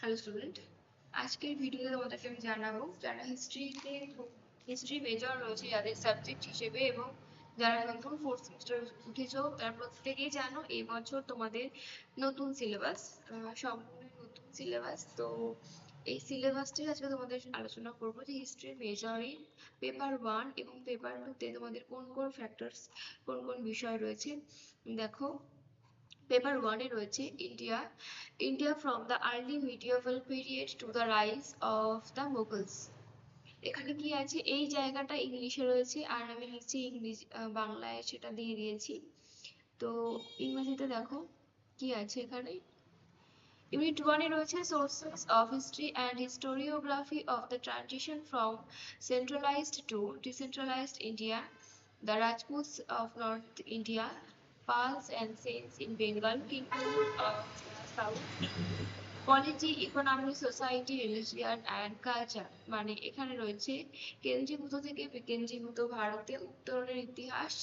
Hello student, আজকের ভিডিওতে তোমাদেরকে আমি জানাবো যারা হিস্ট্রি মেজর রয়েছে যাদের সাবজেক্ট হিসেবে এবং যারা নতুন ফোর্থ সেমিস্টার উঠেছো তারা প্রত্যেকেই জানো এই বছর তোমাদের নতুন সিলেবাস, সম্পূর্ণ নতুন সিলেবাস। তো এই সিলেবাসটি আজকে তোমাদের আলোচনা করবো যে হিস্ট্রির মেজরে পেপার 1 এবং পেপার 2 তে তোমাদের কোন কোন ফ্যাক্টরস, কোন কোন বিষয় রয়েছে। দেখো, পেপার 1 এ রয়েছে India from the early medieval period to the rise of the Mughals. এখানে কি আছে, এই জায়গাটা ইংলিশে রয়েছে আর আমি লিখছি বাংলায় সেটা দিয়ে দিয়েছি। তো ইংরেজিতে দেখো কি আছে এখানে। ইউনিট 1 এ রয়েছে sources of history and historiography of the transition from centralised to decentralised India, the Rajputs of north India, Pals and Saints in Bengal, Kingdom of the South, polity, economy, society, religion and culture. মানে এখানে রয়েছে কেন্দ্রীভূত থেকে বিকেন্দ্রীভূত ভারতে উত্তরণের ইতিহাস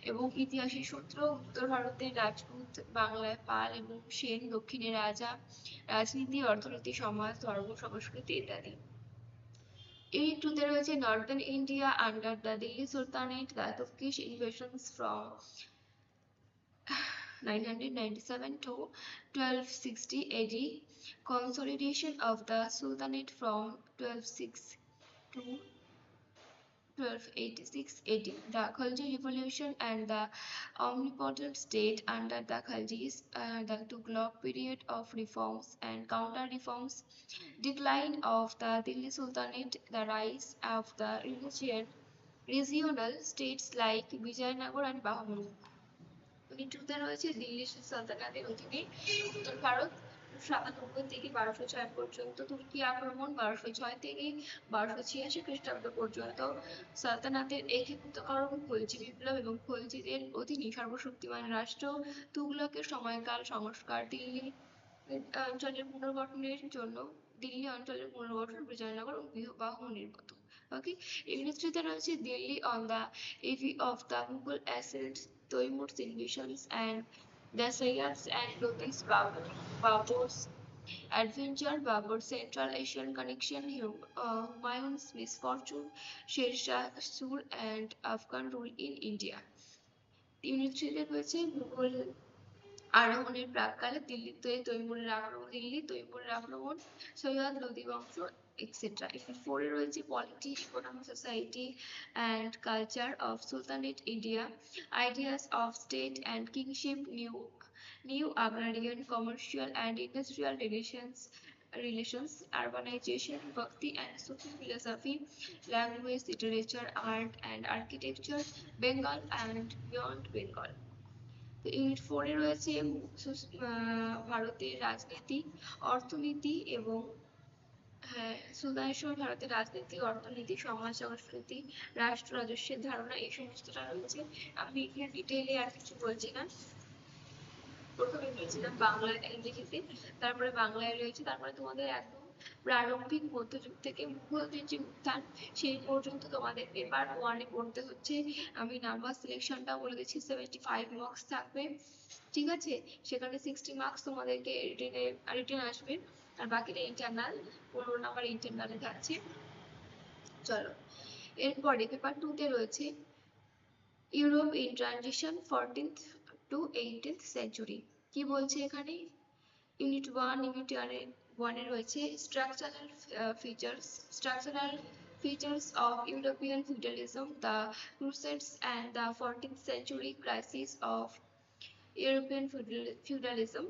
এবং ইতিহাসের সূত্র, উত্তর ভারতের রাজপুত, বাংলায় পাল এবং সেন, দক্ষিণে রাজা, রাজনীতি, অর্থনীতি, সমাজ, ধর্ম, সংস্কৃতি ইত্যাদি। এই টুতে রয়েছে northern India under the Delhi sultanate, the Turkish invasions from 997 to 1260 AD, consolidation of the Sultanate from 1206 to 1286 AD, the Khalji Revolution and the omnipotent state under the Khaljis, the Tughlaq period of reforms and counter-reforms, decline of the Delhi Sultanate, the rise of the regional states like Vijayanagar and Bahman. মৃত্যুতে রয়েছে দিল্লি সালতানাতের অধীনে উত্তর ভারত 797 থেকে 1206 পর্যন্ত, তুর্কি আক্রমণ 1206 থেকে 1286 খ্রিস্টাব্দ পর্যন্ত, সালতানাতের একীভূতকরণ, খলজি বিপ্লব এবং খলজিদের অধীনে সর্বশক্তিমান রাষ্ট্র, তুগলকের সময়কাল, সংস্কার, অঞ্চলের পুনর্গঠনের জন্য দিল্লি অঞ্চলের পুনর্গঠন, বিজয়নগর এবং বাহমনির মতো। ওকে, ইউনিট 3 রয়েছে Delhi on the eve of the Mughal ascent, Timur's invasions and the Sayyids and Lothis Babur's adventure, Babur's Central Asian connection, Humayun's misfortune, Sher Shah Sur and Afghan rule in India. Unit 3 রয়েছে মুঘল আরোহণের প্রাককালে দিল্লি তৈমুরের আক্রমণ, সৈয়দ লোদি বংশ etc. Unit 4 এ রয়েছে polity, economy, society and culture of sultanate India, ideas of state and kingship, new agrarian, commercial and industrial relations, urbanization, bhakti and Sufi philosophy, language, literature, art and architecture, Bengal and beyond Bengal. Unit 4 এ রয়েছে ভারতের রাজনীতি, অর্থনীতি এবং সুলতানের সময় ভারতের রাজনীতি, অর্থনীতি, সমাজ, সংস্কৃতি, রাষ্ট্র রাজস্বের ধারণা, এই সমস্তটা রয়েছে। আমি এখানে ডিটেইলে আর কিছু বলছি না। প্রথমে বলছিলাম বাংলায়, ইংরেজিতে, তারপরে বাংলায় রয়েছে, তারপরে তোমাদের একদম প্রারম্ভিক মধ্যযুগ থেকে মুঘলদের যে উত্থান সেই পর্যন্ত তোমাদের পেপার 1 এ পড়তে হচ্ছে। আমি নাম্বার সিলেকশনটা বলে দিচ্ছি, 75 মার্কস থাকবে, ঠিক আছে। সেখানে 60 মার্কস তোমাদেরকে রিটেন আসবে আর বাকিটা ইন্টারনাল, 15 নাম্বার ইন্টারনালে থাকছে। চলো, এরপরে পেপার 2 তে রয়েছে Europe in transition 14th to 18th century। কি বলছে এখানে, ইউনিট 1 এ রয়েছে structural features of European feudalism, the Crusades and the 14th century crisis of European feudalism,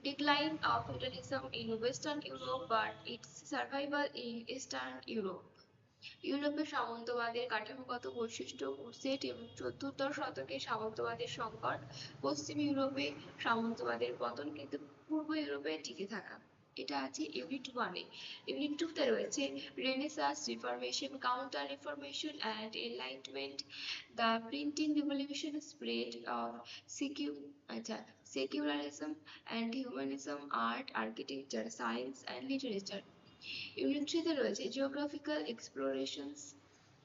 decline of feudalism in Western Europe but its survival in Eastern Europe, ইউরোপে সামন্তবাদের কাঠামোগত বৈশিষ্ট্য, crusade এবং 14th শতকে সামন্তবাদের সংকট, পশ্চিম ইউরোপে সামন্তবাদের পতন কিন্তু পূর্ব ইউরোপে টিকে থাকা। এটা আছে ইউনিট 1 এ। ইউনিট 2 তে রয়েছে renaissance, reformation, counter reformation and enlightenment, the printing revolution, spread of secularism and humanism, art, architecture, science and literature. Unit 3 তে রয়েছে geographical এক্সপ্লোরেশনস,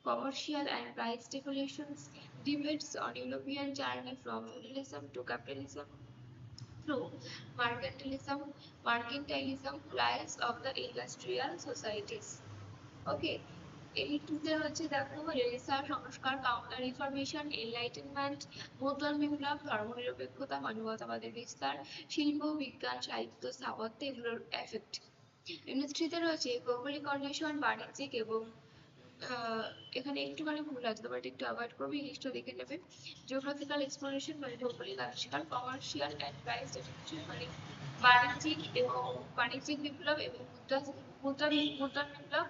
commercial and price speculations, debates on European journey from feudalism to capitalism, through mercantilism, rise of the industrial societies. ওকে, এদিকটিতে হচ্ছে দেখো renaissance সংস্কার, counter reformation, enlightenment, মুদ্রণ বিপ্লব, ধর্মনিরপেক্ষতা, মানবতাবাদের বিস্তার, শিল্প, বিজ্ঞান, সাহিত্য, স্থাপত্য এগুলোর এফেক্ট। ইন্ডাস্ট্রিতে রয়েছে ভৌগোলিক কন্ডিশন, বাণিজ্যিক এবং এখানে একটুখানি ভুল আছে, তোমরা একটু অ্যাভয়েড করবে, ইংলিশটা দেখে নেবে। জিওগ্রাফিক্যাল এক্সপ্লোরেশন মানে ভৌগোলিক আবিষ্কার, কমার্শিয়াল অ্যান্ড প্রাইস ডেফিনেশন মানে বাণিজ্যিক বিপ্লব এবং মুদ্রা বিপ্লব।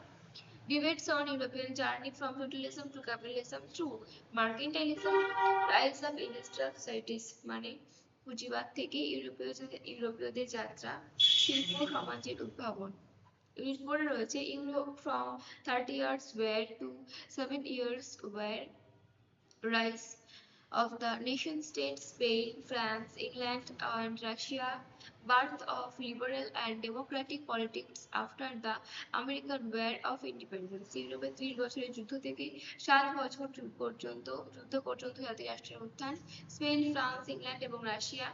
Debates on European journey from feudalism to capitalism through mercantilism, rise of industrial societies মানে পুঁজিবাদ থেকে ইউরোপীয়দের যাত্রা, শিল্প সমাজের উদ্ভাবন। এরপরে রয়েছে Europe from 30 years where to 7 years where, rise of the nation states, Spain, France, England, and Russia, birth of liberal and democratic politics after the American War of Independence, ইউরোপে 30 বছরের যুদ্ধ থেকে 7 বছর যুদ্ধ পর্যন্ত জাতীয় রাষ্ট্রের উত্থান, স্পেন, ফ্রান্স, ইংল্যান্ড এবং রাশিয়া,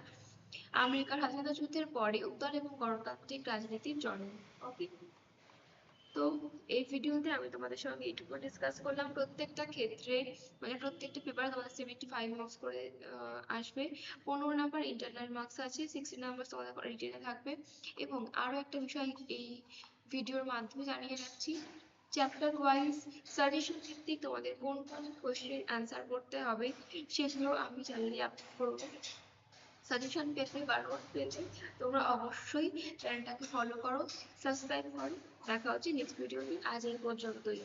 আমেরিকার স্বাধীনতা যুদ্ধের পরে উত্তর এবং গণতান্ত্রিক রাজনীতির জন্ম। ওকে, তো এই ভিডিওতে আমি তোমাদের সঙ্গে এইটুকু ডিসকাস করলাম। প্রত্যেকটা ক্ষেত্রে মানে প্রত্যেকটা পেপারে তোমাদের 75 মার্কস করে আসবে। 15 নাম্বার ইন্টারনাল মার্কস আছে, 60 নাম্বার তোমাদের রিটেনে থাকবে। এবং আরো একটা বিষয় এই ভিডিওর মাধ্যমে জানিয়ে রাখছি, চ্যাপ্টার ওয়াইজ সাজেশন ভিত্তিক তোমাদের কোন কোন কোয়েশ্চেনের অ্যান্সার করতে হবে সেগুলো আমি চ্যানেলে আপলোড করবো। সাজেশন পেতে বা নোট পেতে তোমরা অবশ্যই চ্যানেলটাকে ফলো করো, সাবস্ক্রাইব করো। দেখা হচ্ছে নেক্সট ভিডিওতে, আজ এই পর্যন্তই।